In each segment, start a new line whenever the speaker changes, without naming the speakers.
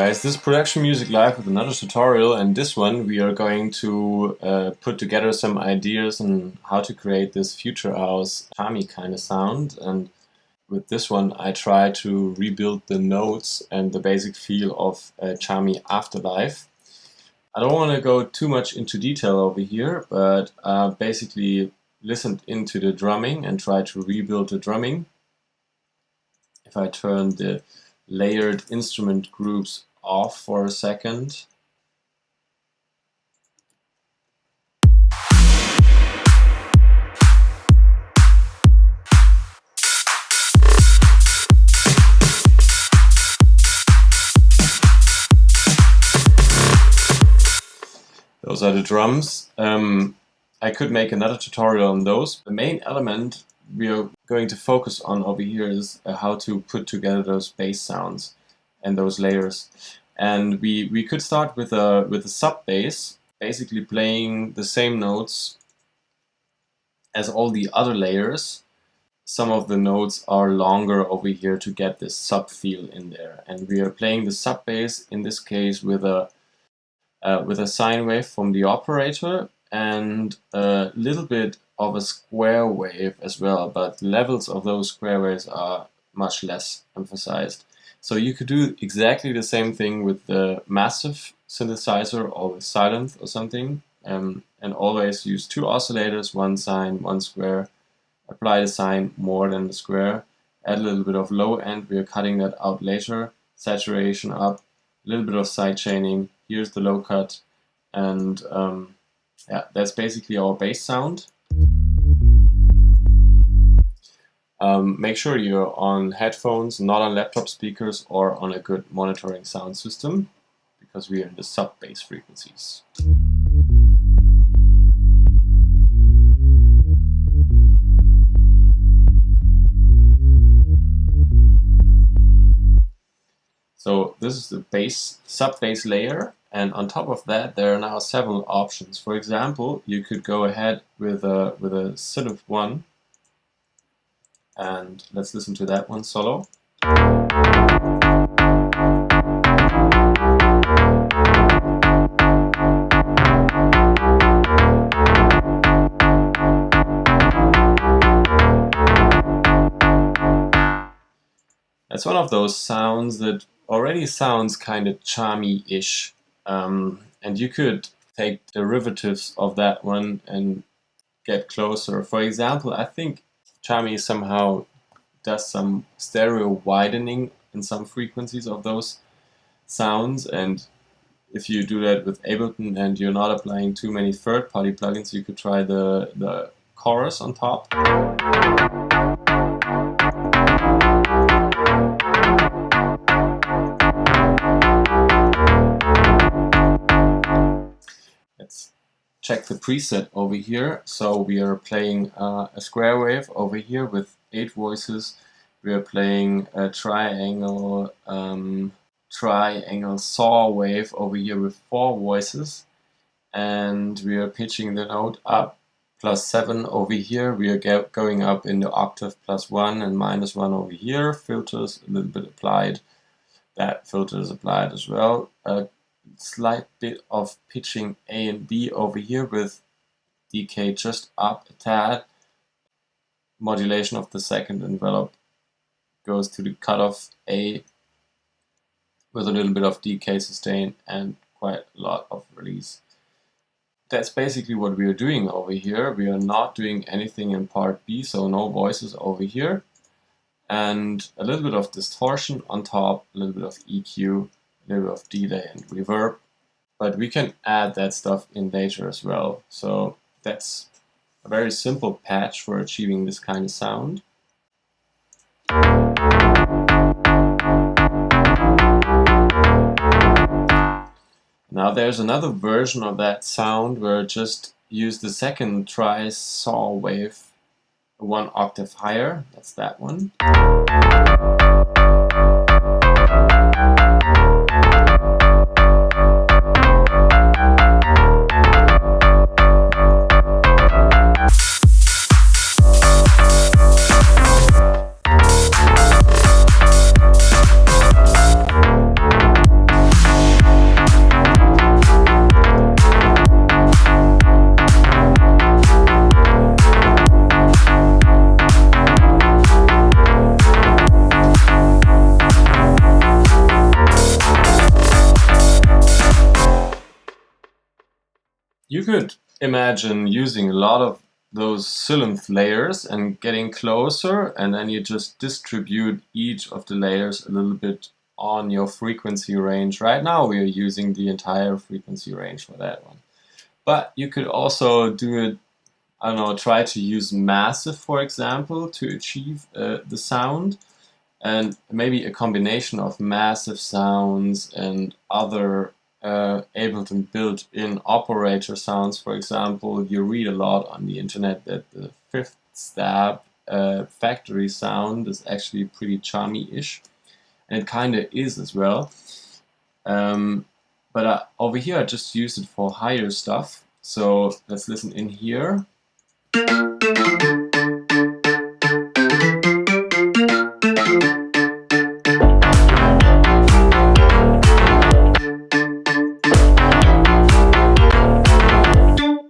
guys, this is Production Music Live with another tutorial, and this one we are going to put together some ideas on how to create this future house Tchami kind of sound. And with this one I try to rebuild the notes and the basic feel of Tchami Afterlife. I don't want to go too much into detail over here, but basically listened into the drumming and try to rebuild the drumming. If I turn the layered instrument groups off for a second. Those are the drums. I could make another tutorial on those. The main element we are going to focus on over here is how to put together those bass sounds and those layers. And we could start with a sub bass, basically playing the same notes as all the other layers. Some of the notes are longer over here to get this sub feel in there, and we are playing the sub bass in this case with a sine wave from the operator and a little bit of a square wave as well, but levels of those square waves are much less emphasized. So you could do exactly the same thing with the Massive synthesizer or with Sylenth or something, and always use two oscillators, one sine, one square, apply the sine more than the square, add a little bit of low end, we are cutting that out later, saturation up, a little bit of side chaining, here's the low cut, and yeah, that's basically our bass sound. Make sure you're on headphones, not on laptop speakers or on a good monitoring sound system, because we are in the sub-bass frequencies. So this is the bass, sub-bass layer, and on top of that there are now several options. For example, you could go ahead with a Sylenth1, and let's listen to that one solo. That's one of those sounds that already sounds kind of Tchami-ish, and you could take derivatives of that one and get closer. For example, I think Tchami somehow does some stereo widening in some frequencies of those sounds, and if you do that with Ableton and you're not applying too many third-party plugins, you could try the chorus on top. Let's check the preset over here. So we are playing a square wave over here with 8 voices. We are playing a triangle saw wave over here with 4 voices, and we are pitching the note up +7 over here. We are going up in the octave +1 and -1 over here. Filters a little bit applied. That filter is applied as well. A slight bit of pitching A and B over here with decay just up a tad. Modulation of the second envelope goes to the cutoff A with a little bit of decay sustain and quite a lot of release. That's basically what we are doing over here. We are not doing anything in part B, so no voices over here. And a little bit of distortion on top, a little bit of EQ, a little bit of delay and reverb. But we can add that stuff in later as well. So that's a very simple patch for achieving this kind of sound. Now there's another version of that sound where I just use the second tri-saw wave 1 octave higher. That's that one. You could imagine using a lot of those Sylenth layers and getting closer, and then you just distribute each of the layers a little bit on your frequency range. Right now we are using the entire frequency range for that one. But you could also do it, I don't know, try to use Massive, for example, to achieve the sound. And maybe a combination of Massive sounds and other Ableton built-in operator sounds. For example, you read a lot on the internet that the fifth stab factory sound is actually pretty Tchami-ish, and it kind of is as well. But over here I just use it for higher stuff. So let's listen in here.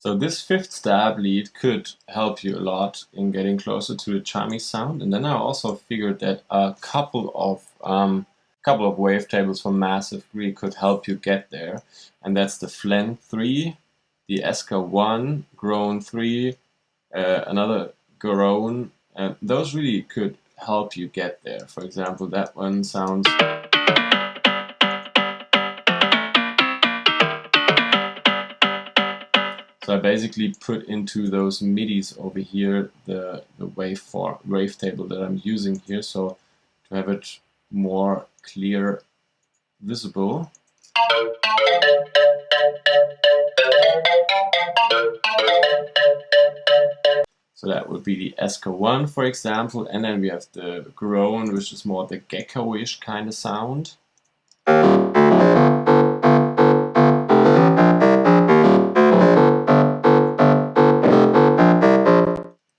So this fifth stab lead could help you a lot in getting closer to the Tchami sound. And then I also figured that a couple of wavetables from Massive really could help you get there. And that's the Flen 3, the SK1, Groan 3, another Groan. Those really could help you get there. For example, that one sounds... So I basically put into those MIDIs over here the wavetable that I'm using here, so to have it more clear visible. So that would be the SK1, for example, and then we have the Groan, which is more the gecko-ish kind of sound.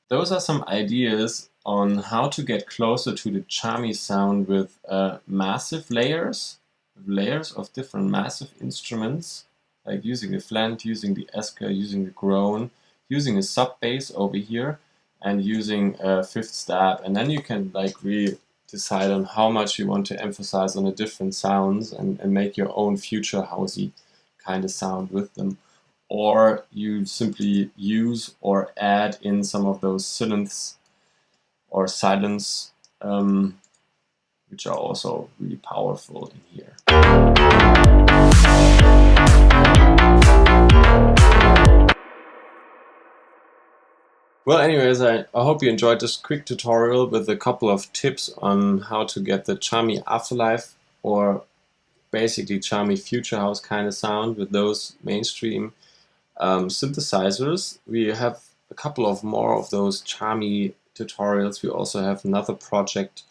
Those are some ideas on how to get closer to the Tchami sound with massive layers of different massive instruments, like using the Flent, using the Esker, using the Groan, using a sub bass over here, and using a fifth stab. And then you can like really decide on how much you want to emphasize on the different sounds and make your own future housey kind of sound with them. Or you simply use or add in some of those Sylenths or silence, which are also really powerful in here. Well, anyways, I hope you enjoyed this quick tutorial with a couple of tips on how to get the Tchami Afterlife, or basically Tchami Future House kind of sound with those mainstream synthesizers. We have a couple of more of those Tchami tutorials. We also have another project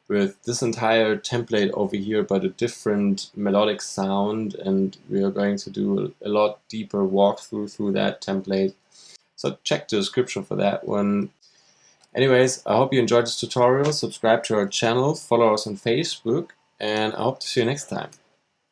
with this entire template over here, but a different melodic sound, and we are going to do a lot deeper walkthrough through that template. So check the description for that one. Anyways, I hope you enjoyed this tutorial. Subscribe to our channel, follow us on Facebook, and I hope to see you next time.